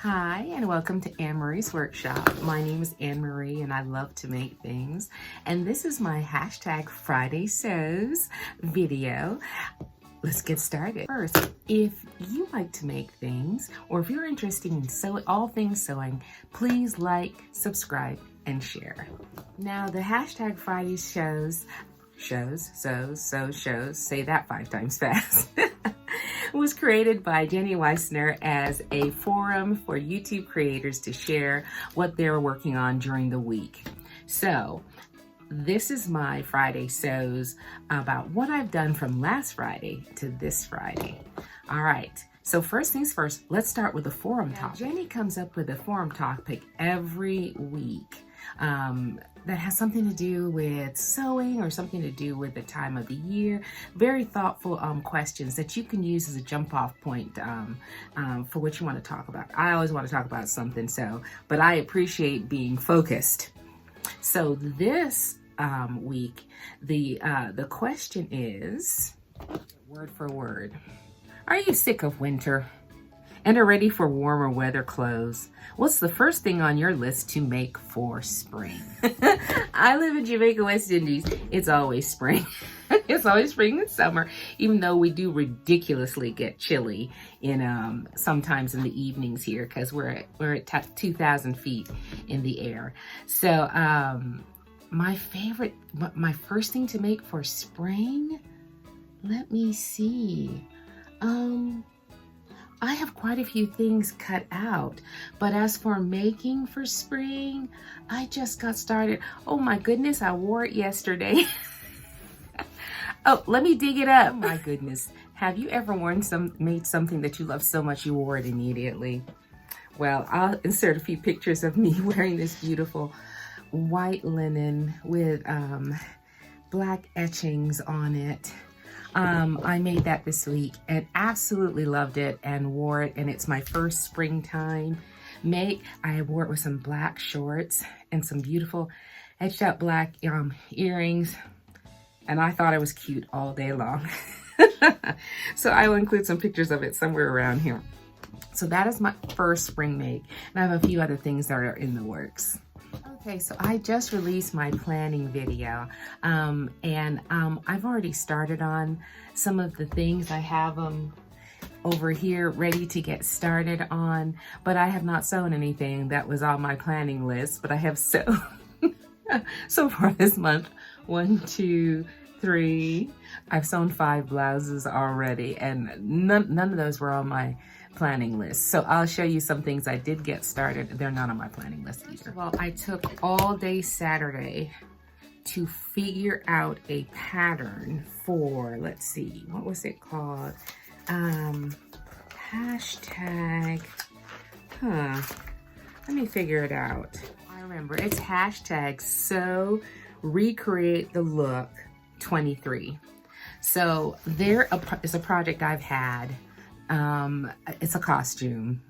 Hi, and welcome to Anne Marie's Workshop. My name is Anne Marie, and I love to make things. And this is my hashtag Friday Sews video. Let's get started. First, if you like to make things, or if you're interested in sewing, all things sewing, please like, subscribe, and share. Now, the hashtag Friday shows, say that 5 times fast. Was created by Jenny Weissner as a forum for YouTube creators to share what they're working on during the week. So this is my Friday Sews about what I've done from last Friday to this Friday. All right, so first things first, let's start with the forum topic. Jenny comes up with a forum topic every week that has something to do with sewing or something to do with the time of the year. Very thoughtful questions that you can use as a jump off point for what you want to talk about. I always want to talk about something, but I appreciate being focused. So this week, the question is, word for word, are you sick of winter and are ready for warmer weather clothes? What's the first thing on your list to make for spring? I live in Jamaica, West Indies. It's always spring. It's always spring and summer, even though we do ridiculously get chilly in sometimes in the evenings here because we're at 2,000 feet in the air. So my first thing to make for spring, let me see. I have quite a few things cut out, but as for making for spring, I just got started. Oh my goodness, I wore it yesterday. Oh, let me dig it up. Oh my goodness. Have you ever made something that you love so much you wore it immediately? Well, I'll insert a few pictures of me wearing this beautiful white linen with black etchings on it. I made that this week and absolutely loved it and wore it, and it's my first springtime make. I wore it with some black shorts and some beautiful etched out black earrings, and I thought it was cute all day long. So I will include some pictures of it somewhere around here. So that is my first spring make, and I have a few other things that are in the works. Okay, so I just released my planning video, and I've already started on some of the things. I have them over here ready to get started on, but I have not sewn anything that was on my planning list, but I have sewn so far this month. 1, 2, 3. I've sewn 5 blouses already, and none of those were on my planning list. So I'll show you some things I did get started. They're not on my planning list either. Well, I took all day Saturday to figure out a pattern for, let's see, what was it called? Hashtag, let me figure it out. I remember it's hashtag sew recreate the look 23. So there is a project I've had. It's a costume.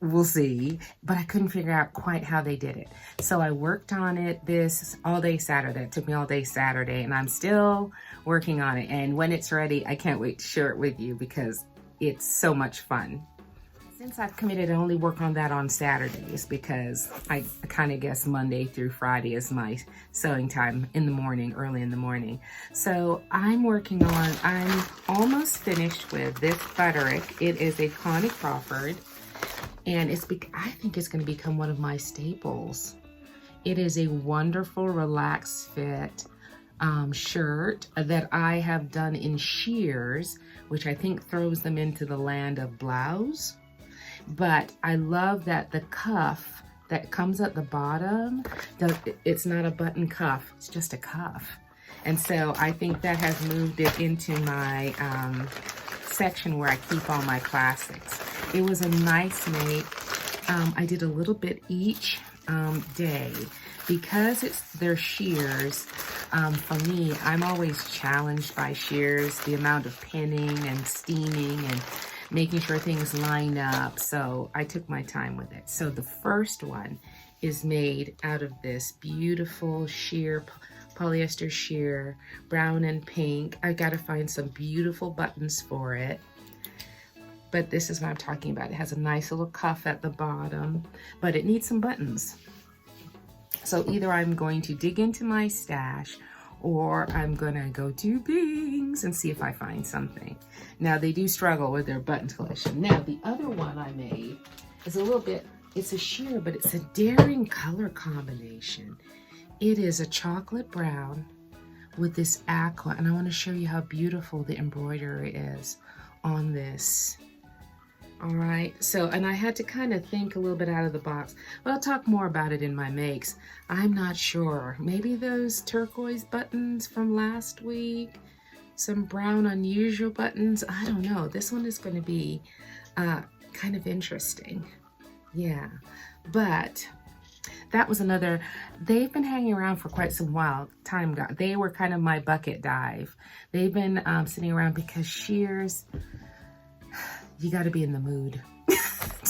We'll see, but I couldn't figure out quite how they did it. So I worked on it this all day Saturday. It took me all day Saturday, and I'm still working on it. And when it's ready, I can't wait to share it with you because it's so much fun. Since I've committed to only work on that on Saturdays because I kind of guess Monday through Friday is my sewing time in the morning, early in the morning. So I'm almost finished with this Butterick. It is a Connie Crawford, and I think it's going to become one of my staples. It is a wonderful relaxed fit shirt that I have done in shears, which I think throws them into the land of blouse. But I love that the cuff that comes at the bottom, it's not a button cuff, it's just a cuff. And so I think that has moved it into my section where I keep all my classics. It was a nice make. I did a little bit each day. Because they're shears, for me, I'm always challenged by shears, the amount of pinning and steaming and making sure things line up. So I took my time with it. So the first one is made out of this beautiful sheer, polyester sheer, brown and pink. I gotta find some beautiful buttons for it. But this is what I'm talking about. It has a nice little cuff at the bottom, but it needs some buttons. So either I'm going to dig into my stash or I'm gonna go to Bing's and see if I find something. Now they do struggle with their button collection. Now the other one I made is a little bit, it's a sheer, but it's a daring color combination. It is a chocolate brown with this aqua, and I want to show you how beautiful the embroidery is on this. All right, so, and I had to kind of think a little bit out of the box, but I'll talk more about it in my makes. I'm not sure. Maybe those turquoise buttons from last week, some brown unusual buttons. I don't know. This one is going to be kind of interesting. Yeah, but that was another, they've been hanging around for quite some while. They were kind of my bucket dive. They've been sitting around because shears, you got to be in the mood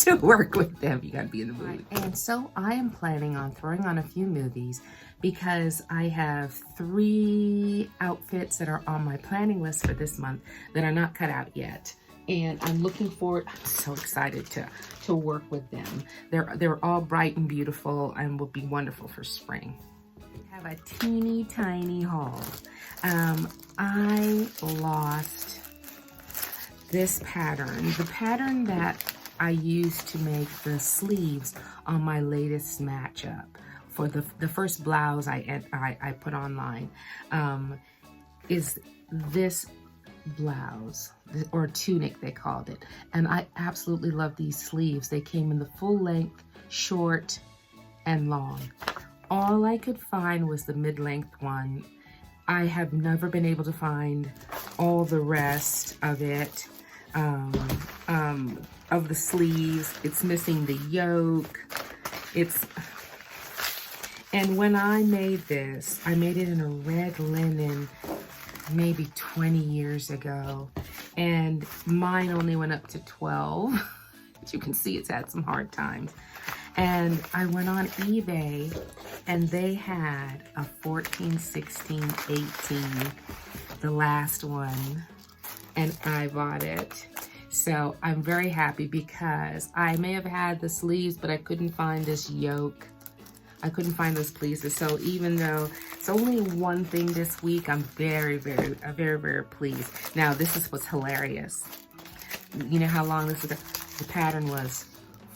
to work with them. You got to be in the mood. And so I am planning on throwing on a few movies because I have 3 outfits that are on my planning list for this month that are not cut out yet. And I'm looking forward, I'm so excited to work with them. They're all bright and beautiful and will be wonderful for spring. I have a teeny tiny haul. I lost this pattern. The pattern that I used to make the sleeves on my latest matchup for the first blouse I put online is this blouse, or tunic they called it, and I absolutely love these sleeves. They came in the full length, short, and long. All I could find was the mid-length one. I have never been able to find all the rest of it, of the sleeves. It's missing the yoke. And when I made this, I made it in a red linen maybe 20 years ago, and mine only went up to 12. As you can see, it's had some hard times. And I went on eBay and they had a 14, 16, 18, the last one, and I bought it. So I'm very happy because I may have had the sleeves, but I couldn't find this yoke. I couldn't find those pleases. So even though it's only one thing this week, I'm very, very pleased. Now, this is what's hilarious. You know how long this was? The pattern was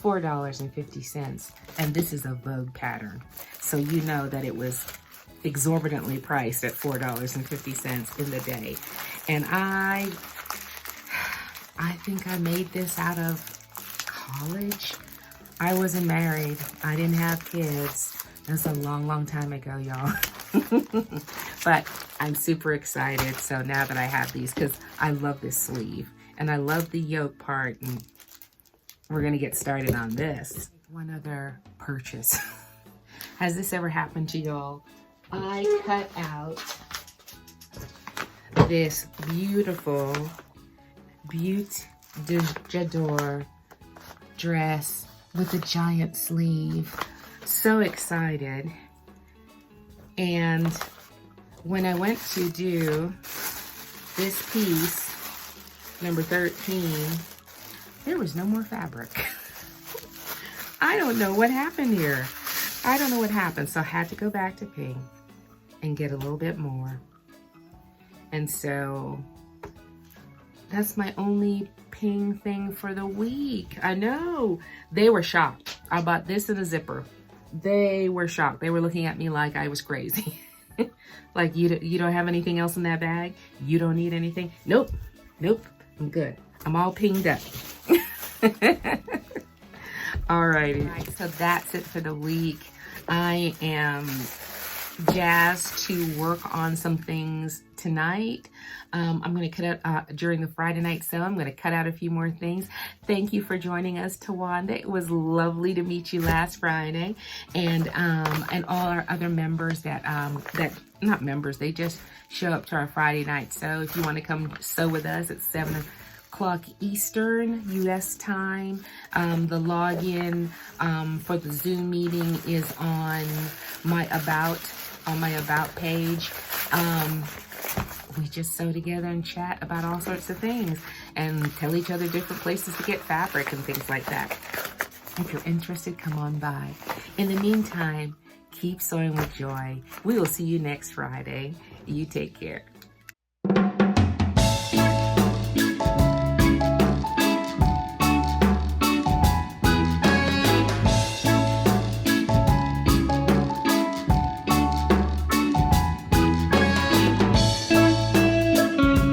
$4.50, and this is a Vogue pattern. So you know that it was exorbitantly priced at $4.50 in the day. And I think I made this out of college. I wasn't married. I didn't have kids. That's a long time ago, y'all. But I'm super excited. So now that I have these, because I love this sleeve and I love the yoke part, and we're gonna get started on this. One other purchase. Has this ever happened to y'all? I cut out this beautiful Butte de J'adore dress with a giant sleeve. So excited. And when I went to do this piece, number 13, there was no more fabric. I don't know what happened here. I don't know what happened. So I had to go back to Ping and get a little bit more. And so that's my only Ping thing for the week. I know. They were shocked. I bought this in a zipper. They were shocked. They were looking at me like I was crazy. Like, you don't have anything else in that bag? You don't need anything? Nope. I'm good. I'm all pinged up. Alrighty. So that's it for the week. I am jazzed to work on some things tonight. I'm going to cut out during the Friday night sale. I'm going to cut out a few more things. Thank you for joining us, Tawanda. It was lovely to meet you last Friday, and all our other members that not members, they just show up to our Friday night. So if you want to come sew with us at 7 o'clock Eastern U.S. time, the login for the Zoom meeting is on my about page. we just sew together and chat about all sorts of things and tell each other different places to get fabric and things like that. If you're interested, come on by. In the meantime, keep sewing with joy. We will see you next Friday. You take care.